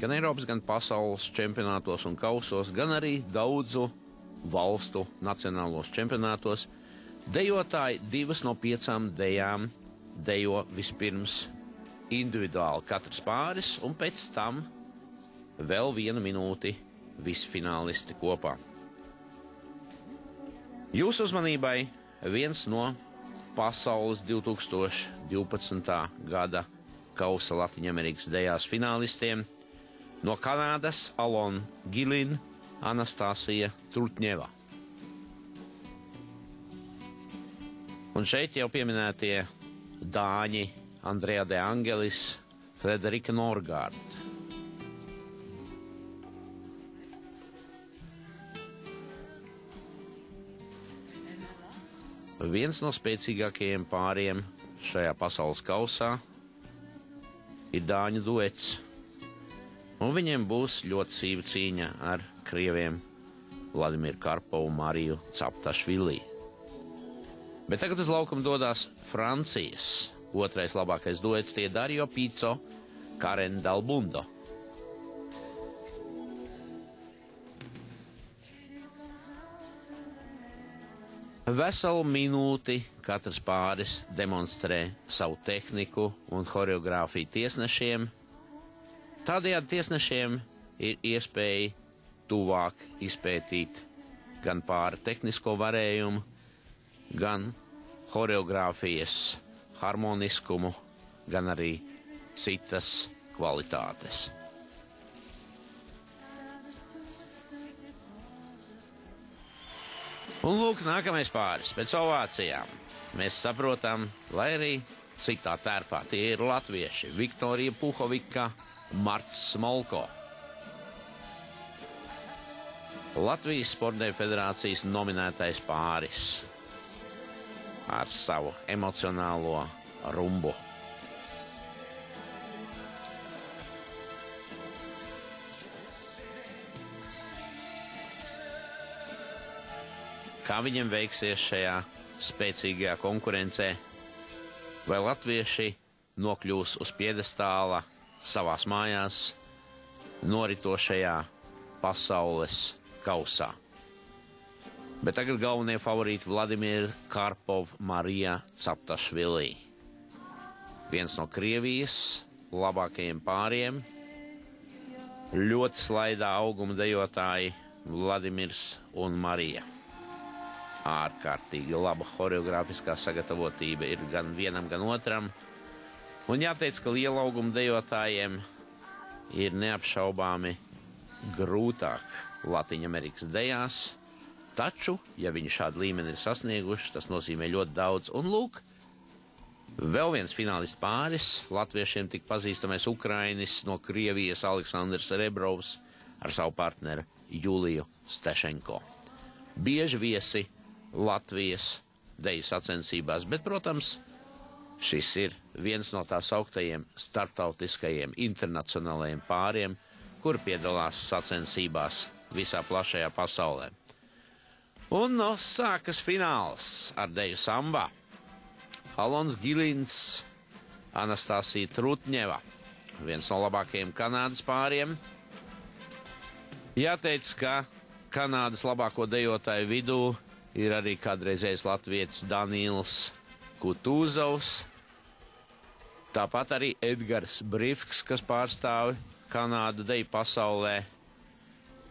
gan Eiropas, gan pasaules čempionātos un kausos, gan arī daudzu valstu nacionālos čempionātos. Dejotāji 2 no 5 dejām dejo vispirms individuāli katrs pāris, un pēc tam vēl 1 minūti visi finālisti kopā. Jūsu uzmanībai viens no pasaules 2012. gada kausa Latviņamerikas dejās finālistiem no Kanādas Alona Gilina, Anastasija Trutņeva. Un šeit jau pieminētie dāņi Andrea de Angelis, Frederika Norgard. Viens no spēcīgākajiem pāriem šajā pasaules kausā ir dāņu duets, un viņiem būs ļoti sīva cīņa ar krieviem Vladimiru Karpovu un Mariju Captašvili. Bet tagad uz laukumu dodās Francijas otrais labākais duets, tie Dario Pizzo, Karen Dalbundo. Veselu minūti katrs pāris demonstrē savu tehniku un horeogrāfiju tiesnešiem. Tādējādi tiesnešiem ir iespēja tuvāk izpētīt gan pāri tehnisko varējumu, gan horeogrāfijas harmoniskumu, gan arī citas kvalitātes. Un lūk, nākamais pāris. Pēc ovācijām mēs saprotam, lai arī citā tērpā tie ir latvieši Viktorija Puhovika, Marts Smolko. Latvijas Sportdeju federācijas nominētais pāris ar savu emocionālo rumbu. Kā viņiem veiksies šajā spēcīgajā konkurencē? Vai latvieši nokļūs uz piedestāla savās mājās noritošajā pasaules kausā? Bet tagad galvenie favorīti Vladimir Karpov, Marija Captašvili. Viens no Krievijas labākajiem pāriem, ļoti slaidā auguma dejotāji Vladimirs un Marija. Ārkārtīgi laba horeogrāfiskā sagatavotība ir gan vienam, gan otram. Un jāteic, ka liela auguma dejotājiem ir neapšaubāmi grūtāk Latviņamerikas dejās, taču, ja viņi šādu līmeni ir sasnieguši, tas nozīmē ļoti daudz. Un lūk, vēl viens finālists pāris, latviešiem tik pazīstamais ukrainis no Krievijas Aleksandrs Rebrovs ar savu partneri Juliju Stešenko. Bieži viesi Latvijas deju sacensībās, bet, protams, šis ir viens no tā sauktajiem starptautiskajiem internacionālajiem pāriem, kur piedalās sacensībās visā plašajā pasaulē. Un no sākas fināls ar deju sambā. Alons Gilins, Anastasija Trutņeva, viens no labākajiem Kanādas pāriem. Jāteic, ka Kanādas labāko dejotāju vidū ir arī kādreizējais latvietis Danīls Kutūzovs, tāpat arī Edgars Brifks, kas pārstāv Kanādu deju pasaulē.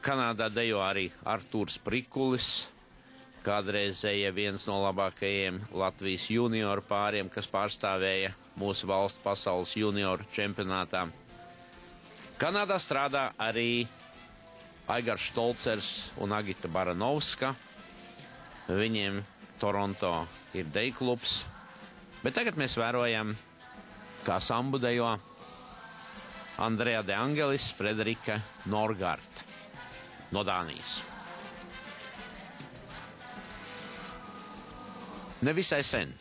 Kanādā dejo arī Artūrs Prikulis, kādreizēja viens no labākajiem Latvijas junioru pāriem, kas pārstāvēja mūsu valstu pasaules junioru čempionātā. Kanādā strādā arī Aigars Štolcers un Agita Baranovska. Viņiem Toronto ir deju klubs, bet tagad mēs vērojam, kā sambu dejo Andrea de Angelis, Frederika Norgard no Dānijas. Nevisai sen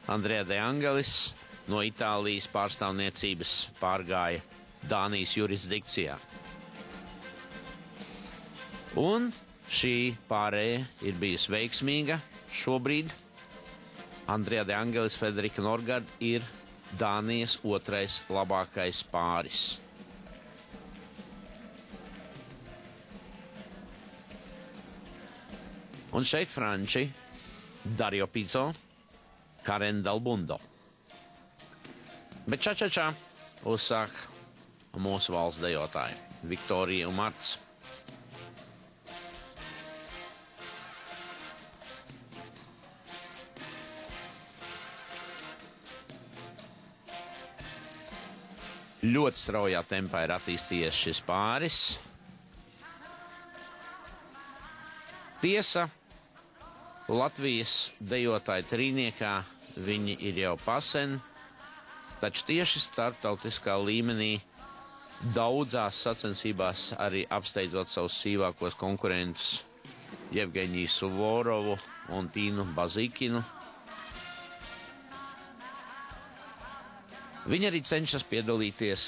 Andrea de Angelis no Itālijas pārstāvniecības pārgāja Dānijas jurisdikcijā. Un šī pārēja ir bijusi veiksmīga. Šobrīd Andrea de Angelis, Frederika Norgard ir Dānijas otrais labākais pāris. Un šeit franči Dario Pizzo, Karen Dalbundo. Bet ča uzsāk mūsu valsts dejotāji Viktorija un Marts. Ļoti straujā tempā ir attīstījies šis pāris. Tiesa, Latvijas dejotāju trīniekā viņi ir jau pasen, taču tieši starptautiskā līmenī daudzās sacensībās arī apsteidzot savus sīvākos konkurentus Jevgeņiju Suvorovu un Tīnu Bazikinu. Viņi arī cenšas piedalīties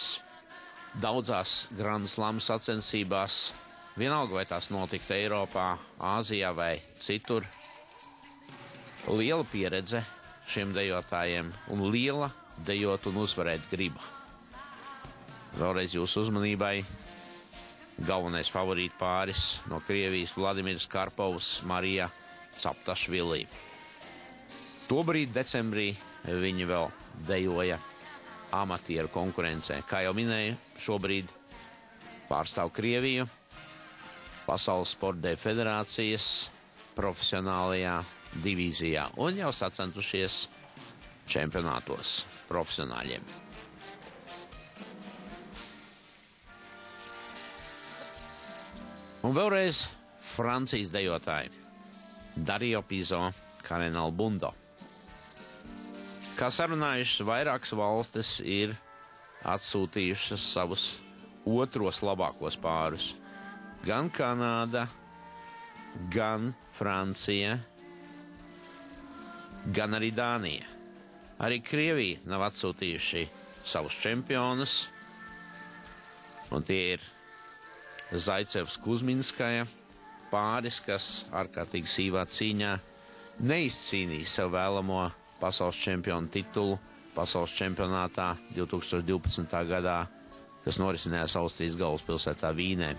daudzās Grand Slam sacensībās, vienalga vai tās notiktu Eiropā, Āzijā vai citur. Liela pieredze šiem dejotājiem un liela dejot un uzvarēt griba. Vēlreiz jūsu uzmanībai galvenais favorītu pāris no Krievijas Vladimirs Karpovs, Marija Captašvilī. Tobrīd decembrī viņi vēl dejoja amatieru konkurencē. Kā jau minēju, šobrīd pārstāv Krieviju Pasaules sporta federācijas profesionālajā divīzijā un jau sacentušies čempionātos profesionāļiem. Un vēlreiz Francijas dejotāji Dario Pizzo, Karen Dalbundo. Kā sarunājušas, vairākas valstis ir atsūtījušas savus otros labākos pārus. Gan Kanāda, gan Francija, gan arī Dānija. Arī Krievija nav atsūtījuši savus čempionus, un tie ir Zaicevs Kuzminskaja pāris, kas ārkārtīgi sīvā cīņā neizcīnīja sev vēlamo pasaules čempionu titulu pasaules čempionātā 2012. gadā, kas norisinājās Austrijas galvaspilsētā Vīnē.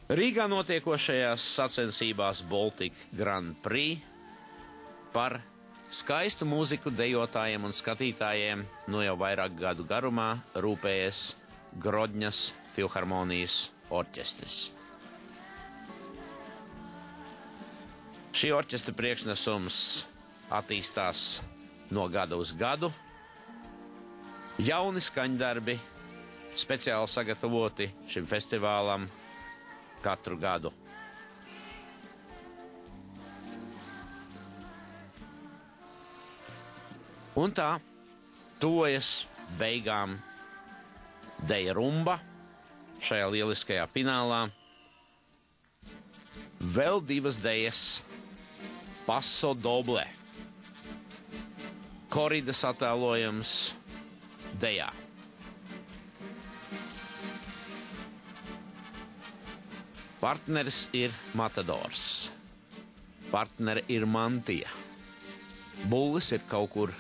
Rīgā notiekošajās sacensībās Baltic Grand Prix par skaistu mūziku dejotājiem un skatītājiem no jau vairāk gadu garumā rūpējies Grodņas filharmonijas orķestris. Šī orķestra priekšnesums attīstās no gada uz gadu. Jauni skaņdarbi speciāli sagatavoti šim festivālam katru gadu. Un tā tuvojas beigām deja rumba šajā lieliskajā finālā. Vēl divas dejas Paso doble. Koridas attēlojums dejā. Partneris ir Matadors. Partnere ir Mantija. Bullis ir kaut kur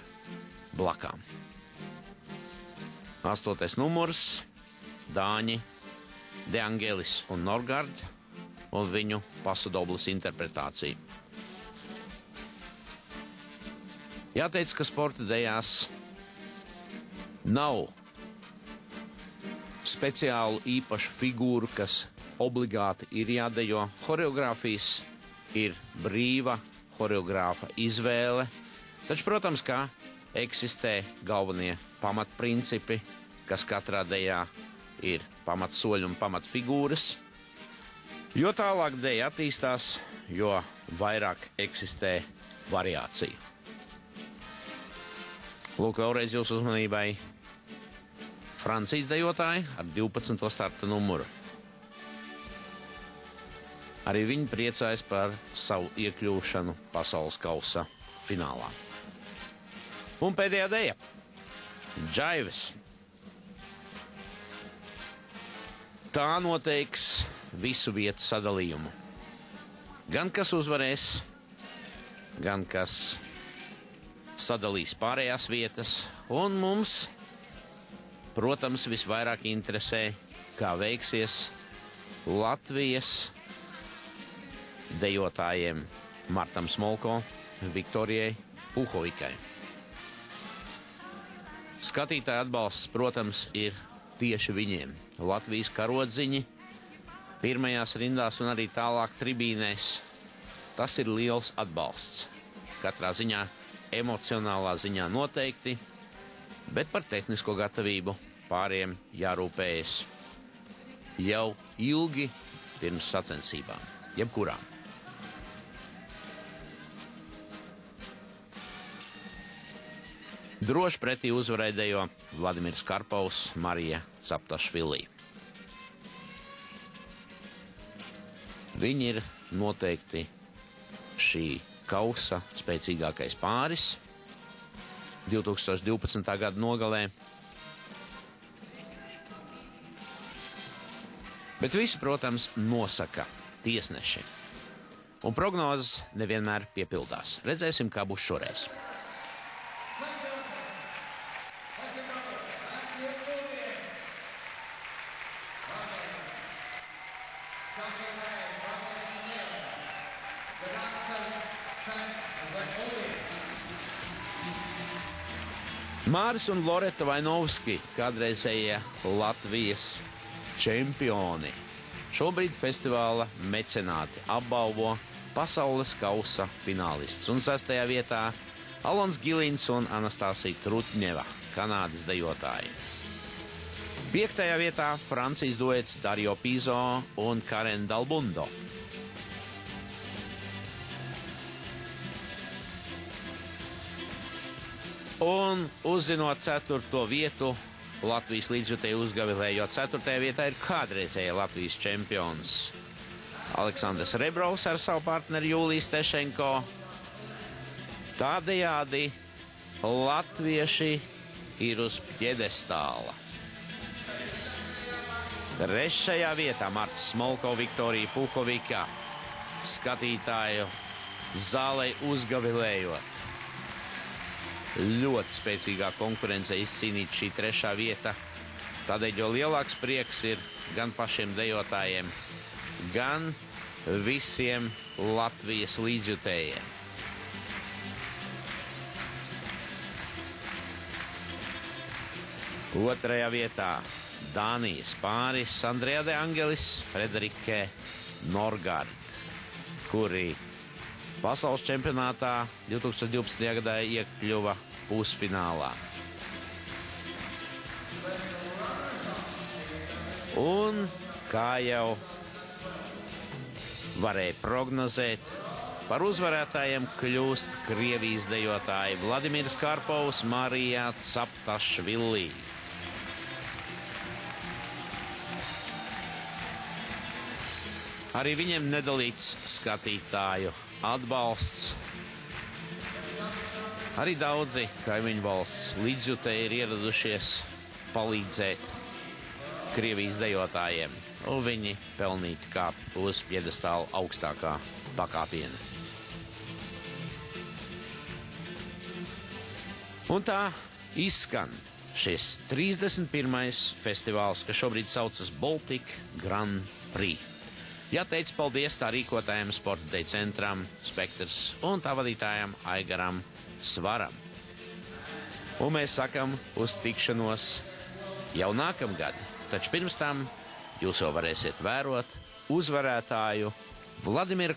blakām. 8. numurs Dāņi De Angelis un Norgard un viņu Paso dobles interpretācija. Jāteic, ka sporta dejās nav speciālu īpašu figūru, kas obligāti ir jādejo. Horeogrāfijas ir brīva horeogrāfa izvēle, taču, protams, kā eksistē galvenie pamatprincipi, kas katrā dejā ir pamatsoļi un pamatfigūras. Jo tālāk deja attīstās, jo vairāk eksistē variācija. Lūk, vēlreiz jūsu uzmanībai Francijas dejotāji ar 12. starta numuru. Arī viņi priecājas par savu iekļūšanu pasaules kausa finālā. Un pēdējā deja – džaives. Tā noteiks visu vietu sadalījumu. Gan kas uzvarēs, gan kas sadalīs pārējās vietas, un mums, protams, visvairāk interesē, kā veiksies Latvijas dejotājiem Martam Smolko, Viktorijai Puhovikai. Skatītāju atbalsts, protams, ir tieši viņiem. Latvijas karodziņi pirmajās rindās un arī tālāk tribīnēs. Tas ir liels atbalsts. Katrā ziņā, emocionālā ziņā noteikti, bet par tehnisko gatavību pāriem jārūpējas jau ilgi pirms sacensībām, jebkurām. Droši pretī uzvarai dejo Vladimirs Karpovs, Marija Captašvili. Viņi ir noteikti šī kausa spēcīgākais pāris 2012. gada nogalē. Bet visu, protams, nosaka tiesneši. Un prognozes nevienmēr piepildās. Redzēsim, kā būs šoreiz. Māris un Loreta Vainovski, kādreizējie Latvijas čempioni, šobrīd festivāla mecenāti apbalvo pasaules kausa finālists. Un 6. vietā Alons Gilins un Anastasija Trutņeva, Kanādas dejotāji. 5. vietā Francijas duets Dario Pizo un Karen Dalbundo. Un uzzinot 4. vietu, Latvijas līdzjutēji uzgavilēja, jo 4. vietā ir kādreizēja Latvijas čempions Aleksandrs Rebrovs ar savu partneri Jūliju Stešenko. Tādējādi latvieši ir uz pjedestāla. 3. vietā Marts Smolko, Viktorija Puhovika, skatītāju zālei uzgavilējot. Ļoti spēcīgā konkurence izcīnīt šī 3. vieta. Tādēļ jo lielāks prieks ir gan pašiem dejotājiem, gan visiem Latvijas līdzjutējiem. 2. vietā Dānijas pāris Andrea de Angelis, Frederike Norgard, kuri pasaules čempionātā 2012. gadā iekļuva pusfinālā. Un, kā jau varēja prognozēt, par uzvarētājiem kļūst Krievijas dejotāji Vladimirs Karpovs, Marija Captašvili. Arī viņiem nedalīts skatītāju atbalsts. Arī daudzi kaimiņu valsts līdzjutēji ir ieradušies palīdzēt Krievijas dejotājiem, un viņi pelnīti kāp uz pjedestāla augstākā pakāpiena. Un tā izskan šis 31. festivāls, kas šobrīd saucas Baltic Grand Prix. Jāteic paldies tā rīkotājiem Sporta deju centram Spektrs un tā vadītājam Aigaram Svaram. Un mēs sakam uz tikšanos jau nākamgad, taču pirms tam jūs jau varēsiet vērot uzvarētāju Vladimiru